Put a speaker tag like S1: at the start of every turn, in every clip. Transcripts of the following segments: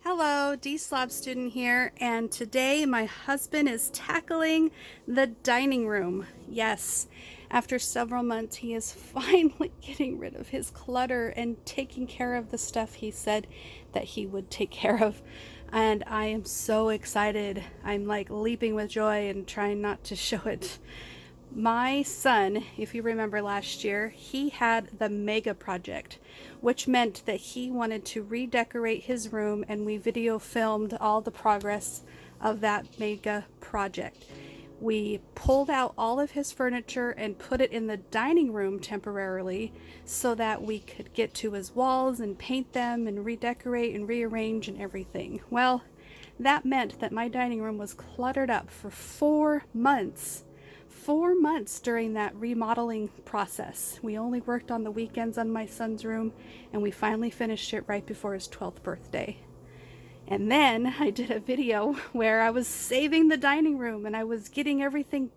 S1: Hello, Deslob student here, and today my husband is tackling the dining room. Yes, after several months, he is finally getting rid of his clutter and taking care of the stuff he said that he would take care of. And I am so excited. I'm like leaping with joy and trying not to show it. My son, if you remember last year, he had the mega project, which meant that he wanted to redecorate his room, and we video filmed all the progress of that mega project. We pulled out all of his furniture and put it in the dining room temporarily so that we could get to his walls and paint them and redecorate and rearrange and everything. Well, that meant that my dining room was cluttered up for 4 months. 4 months during that remodeling process. We only worked on the weekends on my son's room, and we finally finished it right before his 12th birthday. And then I did a video where I was saving the dining room and I was getting everything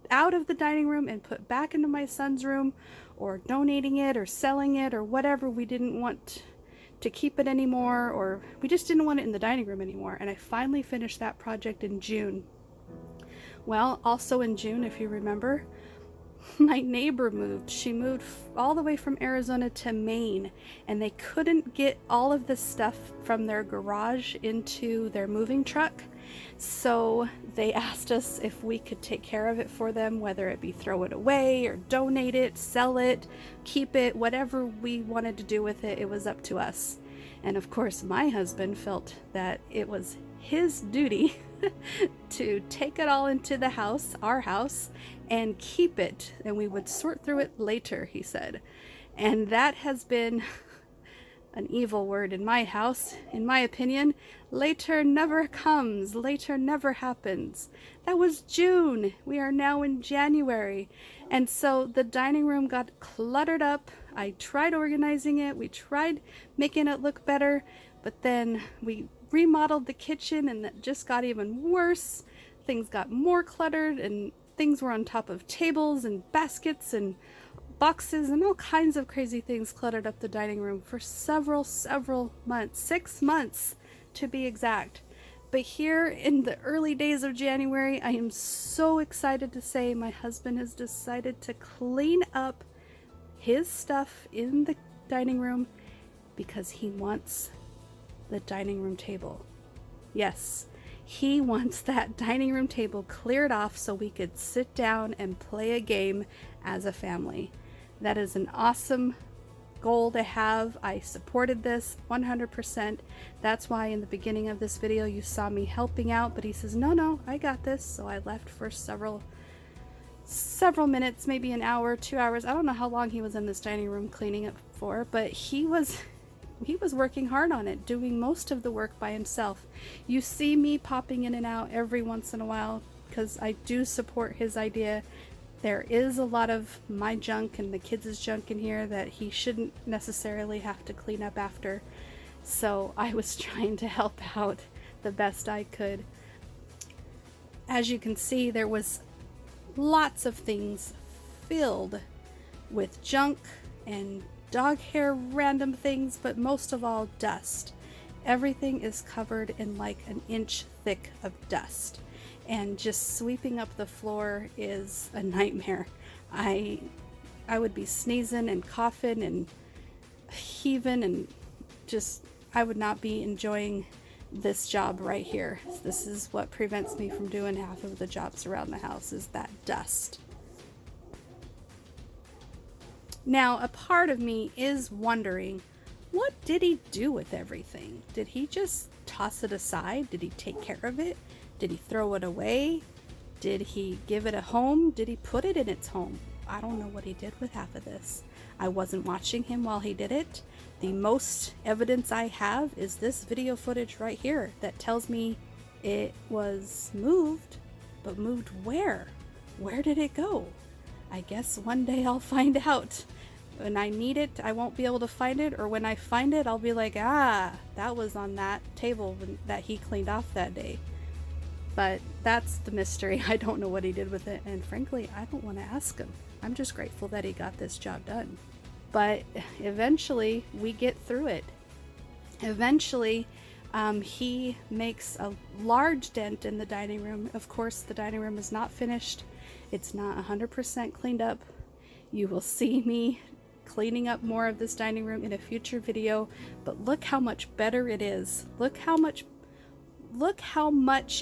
S1: out of the dining room and put back into my son's room, or donating it or selling it or whatever. We didn't want to keep it anymore, or we just didn't want it in the dining room anymore. And I finally finished that project in June. Well, also in June, if you remember, my neighbor moved. She moved all the way from Arizona to Maine, and they couldn't get all of this stuff from their garage into their moving truck. So they asked us if we could take care of it for them, whether it be throw it away or donate it, sell it, keep it, whatever we wanted to do with it, it was up to us. And of course, my husband felt that it was his duty to take it all into the house, our house, and keep it, and we would sort through it later, he said. And that has been an evil word in my house. In my opinion, later never comes, later never happens. That was June. We are now in January. And so the dining room got cluttered up. I tried organizing it. We tried making it look better, but then we remodeled the kitchen and that just got even worse. Things got more cluttered and things were on top of tables and baskets and boxes and all kinds of crazy things cluttered up the dining room for several months, 6 months to be exact. But here in the early days of January, I am so excited to say my husband has decided to clean up his stuff in the dining room because he wants the dining room table. Yes, he wants that dining room table cleared off so we could sit down and play a game as a family. That is an awesome goal to have. I supported this 100%. That's why in the beginning of this video you saw me helping out, but he says, no, I got this. So I left for several minutes, maybe an hour, 2 hours. I don't know how long he was in this dining room cleaning it for, but he was working hard on it, doing most of the work by himself. You see me popping in and out every once in a while because I do support his idea. There is a lot of my junk and the kids' junk in here that he shouldn't necessarily have to clean up after. So I was trying to help out the best I could. As you can see, there was lots of things filled with junk and dog hair, random things, but most of all dust. Everything is covered in like an inch thick of dust, and just sweeping up the floor is a nightmare. I would be sneezing and coughing and heaving, and just I would not be enjoying this job right here. This is what prevents me from doing half of the jobs around the house, is that dust. Now, a part of me is wondering, what did he do with everything? Did he just toss it aside? Did he take care of it? Did he throw it away? Did he give it a home? Did he put it in its home? I don't know what he did with half of this. I wasn't watching him while he did it. The most evidence I have is this video footage right here that tells me it was moved, but moved where? Where did it go? I guess one day I'll find out. When I need it, I won't be able to find it, or when I find it, I'll be like, that was on that table that he cleaned off that day. But that's the mystery. I don't know what he did with it, and frankly, I don't want to ask him. I'm just grateful that he got this job done. But eventually, we get through it. Eventually, He makes a large dent in the dining room. Of course, the dining room is not finished. It's not 100% cleaned up. You will see me cleaning up more of this dining room in a future video, but look how much better it is. Look how much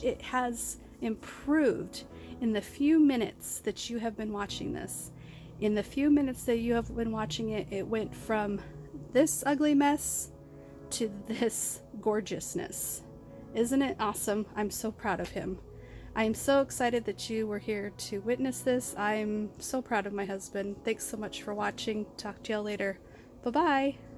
S1: it has improved in the few minutes that you have been watching this. In the few minutes that you have been watching it, it went from this ugly mess to this gorgeousness. Isn't it awesome? I'm so proud of him. I am so excited that you were here to witness this. I'm so proud of my husband. Thanks so much for watching. Talk to y'all later. Bye-bye.